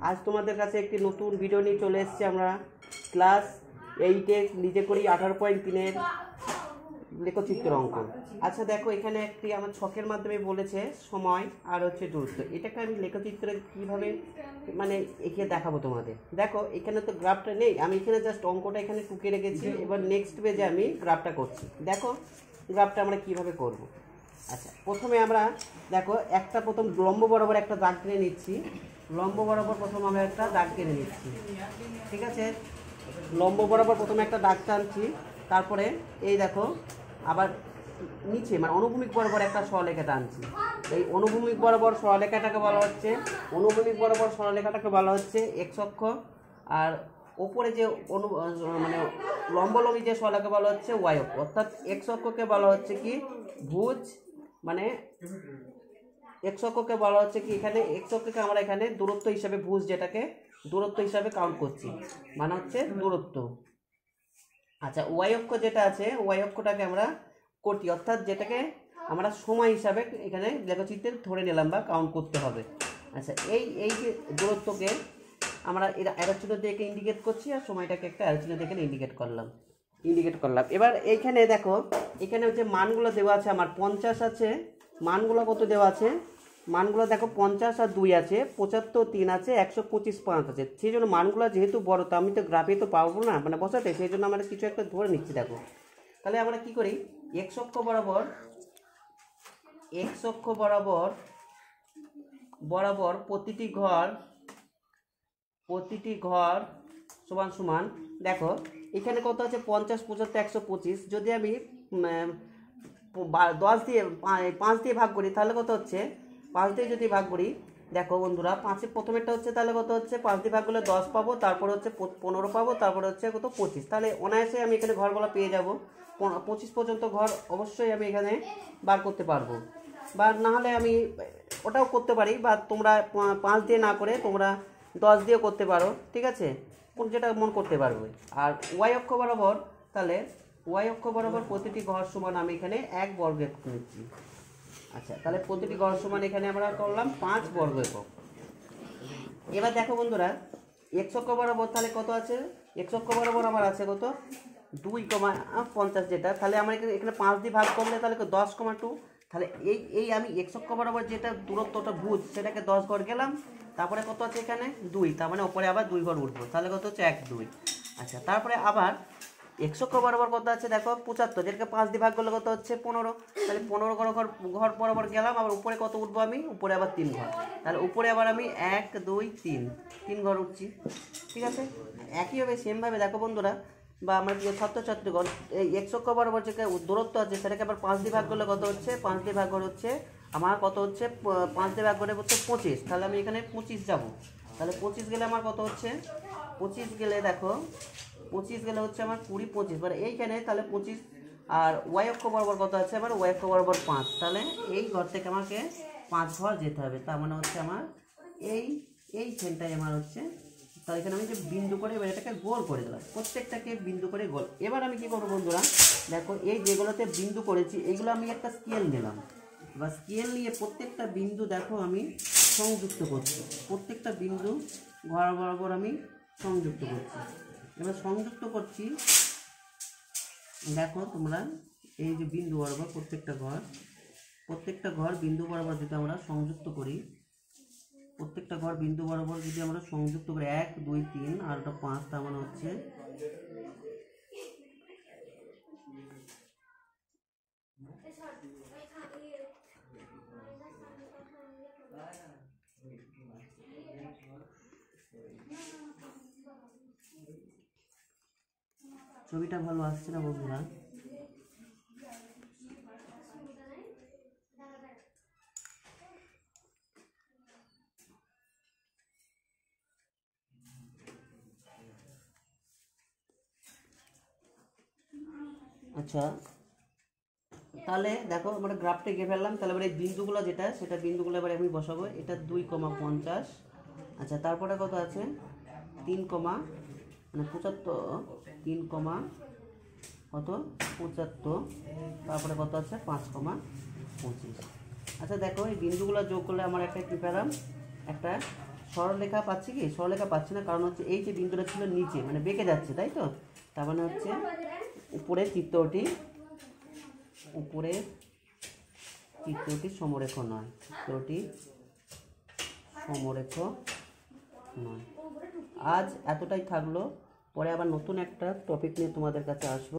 আজ তোমাদের কাছে একটি নতুন ভিডিও নিয়ে চলে এসেছি আমরা ক্লাস 8-এর নিজে করি 18.3-এর লেখচিত্র অঙ্ক। আচ্ছা দেখো, এখানে একটি আমার ছকের মাধ্যমে বলেছে সময় আর হচ্ছে দূরত্ব। এটাকে আমি লেখচিত্রে কীভাবে মানে এঁকে দেখাবো তোমাদের। দেখো এখানে তো গ্রাফটা নেই, আমি এখানে জাস্ট অঙ্কটা এখানে টুকে রেখেছি। এবার নেক্সট পেজে আমি গ্রাফটা করছি। দেখো গ্রাফটা আমরা কীভাবে করব। আচ্ছা প্রথমে আমরা দেখো একটা প্রথম লম্ব বরাবর একটা দাগ টেনে নিচ্ছি। লম্ব বরাবর প্রথম আমরা একটা দাগ টেনে নিচ্ছি, ঠিক আছে। লম্ব বরাবর প্রথমে একটা দাগ টানছি, তারপরে এই দেখো আবার নিচে মানে অনুভূমিক বরাবর একটা সরলরেখা টানছি। এই অনুভূমিক বরাবর সরলরেখাটাকে বলা হচ্ছে এক্স অক্ষ, আর ওপরে যে মানে লম্বলম্বী যে সরলরেখা বলা হচ্ছে ওয়াই অক্ষ। অর্থাৎ এক্স অক্ষকে বলা হচ্ছে কি ভুজ, মানে এক্স অক্ষকে বলা হচ্ছে কি এখানে এক্স অক্ষকে আমরা এখানে দূরত্ব হিসাবে ভুজ যেটাকে দূরত্ব হিসাবে কাউন্ট করছি, মানে হচ্ছে দূরত্ব। আচ্ছা ওয়াই অক্ষ যেটা আছে ওয়াই অক্ষটাকে আমরা কোটি, অর্থাৎ যেটাকে আমরা সময় হিসাবে এখানে লেখচিত্রে ধরে নিলাম বা কাউন্ট করতে হবে। আচ্ছা এই যে দূরত্বকে আমরা অ্যারো চিহ্ন দিয়ে ইন্ডিকেট করছি, আর সময়টাকে একটা অ্যারো চিহ্ন দিয়ে ইন্ডিকেট করলাম। এবার এইখানে দেখো এখানে হচ্ছে মানগুলো দেওয়া আছে আমার 50 আছে, মানগুলো কত দেওয়া আছে, মানগুলো দেখো 50 আর 2 আছে, 75 3 আছে, 125 5 আছে। সেই জন্য মানগুলো যেহেতু বড়, তো আমি তো গ্রাফে তো পারবো না মানে বসাতে, সেই জন্য আমরা কিছু একটা ধরে নিচ্ছি। দেখো তাহলে আমরা কি করি, এক্স অক্ষ বরাবর প্রতিটি ঘর সমান সমান। দেখো এখানে কত আছে 50 75 125। যদি আমি 10 দিয়ে 5 দিয়ে ভাগ করি তাহলে কত হচ্ছে, 5 দিয়ে যদি ভাগ করি দেখো বন্ধুরা, 5-এর প্রথমেরটা হচ্ছে তাহলে কত হচ্ছে, 5 দিয়ে ভাগ করলে 10 পাবো, তারপর হচ্ছে 15 পাবো, তারপরে হচ্ছে কত 25। তাহলে অনায়াসে আমি এখানে ঘরগুলো পেয়ে যাব। 25 পর্যন্ত ঘর অবশ্যই আমি এখানে বার করতে পারবো, বা না হলে আমি ওটাও করতে পারি, বা তোমরা 5 দিয়ে না করে তোমরা 10 দিয়েও করতে পারো, ঠিক আছে, যেটা মন করতে পারবে। আর ওয়াই অক্ষ বরাবর তাহলে ওয়াই অক্ষ বরাবর প্রতিটি ঘর সমান আমি এখানে 1 বর্গ একক নিচ্ছি। আচ্ছা তাহলে প্রতিটি ঘর সমান এখানে আমরা করলাম 5 বর্গ একক। এবার দেখো বন্ধুরা এক্স অক্ষ বরাবর তাহলে কত আছে, এক্স অক্ষ বরাবর আমার আছে কত 2,50 যেটা, তাহলে আমরা এখানে 5 দিয়ে ভাগ করলে তাহলে 10,2। তাহলে এই আমি এক্স অক্ষ বরাবর যেটা দূরত্বটা ভুজ সেটাকে 10 ঘর গেলাম, তারপরে কত আছে এখানে 2, তার মানে ওপরে আবার 2 ঘর উঠবো, তাহলে কত হচ্ছে 1 2। আচ্ছা তারপরে আবার এক্স অক্ষ বরাবর কত আছে দেখো 75, যেটাকে 5 দিয়ে ভাগ করলে কত হচ্ছে 15, তাহলে 15 ঘর বরাবর গেলাম, আবার উপরে কত উঠবো আমি, উপরে আবার 3 ঘর, তাহলে উপরে আবার আমি 1 2 3 ঘর উঠছি, ঠিক আছে। একইভাবে সেমভাবে দেখো বন্ধুরা, বা আমরা যে ছাত্রছাত্রীগণ এই এক্স অক্ষ বরাবর যে দূরত্ব আছে সেটাকে আবার 5 দিয়ে ভাগ করলে কত হচ্ছে, 5 দিয়ে ভাগ করে হচ্ছে আমার কত হচ্ছে 5 দিয়ে ভাগ করে হচ্ছে 25, তাহলে আমি এখানে 25 যাব। তাহলে 25 গেলে আমার কত হচ্ছে, 25 গেলে দেখো 25 গেলে হচ্ছে আমার 20 25, মানে এইখানে তাহলে 25। আর ওয়াই অক্ষ বরাবর কত আছে আমার, ওয়াই অক্ষ বরাবর 5, তাহলে এই ঘর থেকে আমাকে 5 ঘর যেতে হবে, তার মানে হচ্ছে আমার এই সেন্টারে আমার হচ্ছে। তাহলে এখানে আমি যে বিন্দু করে এবার এটাকে গোল করে দিলাম, প্রত্যেকটাকে বিন্দু করে গোল। এবার আমি কি করবো বন্ধুরা, দেখো এই যেগুলোতে বিন্দু করেছি এগুলো আমি একটা স্কেল নিলাম, বা স্কেল নিয়ে প্রত্যেকটা বিন্দু দেখো আমি সংযুক্ত করছি, প্রত্যেকটা বিন্দু ঘর বরাবর আমি সংযুক্ত করছি। এবার সংযুক্ত করছি দেখো তোমরা এই যে বিন্দু বরাবর প্রত্যেকটা ঘর বিন্দু বরাবর যদি আমরা সংযুক্ত করি, প্রত্যেকটা ঘর বিন্দু বরাবর যদি আমরা সংযুক্ত করি 1 2 3 আর 5, তার মানে হচ্ছে ছবিটা ভালো আসছে না বন্ধুরা। আচ্ছা তাহলে দেখো আমরা গ্রাফটা এঁকে ফেললাম, তাহলে এবার এই বিন্দুগুলো যেটা সেটা বিন্দুগুলো এবার আমি বসাবো। এটা 2,50। আচ্ছা তারপরে কত আছে 3, মানে 75 3, কত 75, তারপরে কত আছে 5,25। আচ্ছা দেখো এই বিন্দুগুলো যোগ করলে আমার একটা কী পেলাম, একটা সরলরেখা পাচ্ছি কি? সরলরেখা পাচ্ছি না, কারণ হচ্ছে এই যে বিন্দুটা ছিল নিচে, মানে বেঁকে যাচ্ছে, তাই তো? তার মানে হচ্ছে উপরের চিত্রটি সমরেখ নয়, চিত্রটি সমরেখ নয়। আজ এতটাই থাকলো, পরে আবার নতুন একটা টপিক নিয়ে তোমাদের কাছে আসবো।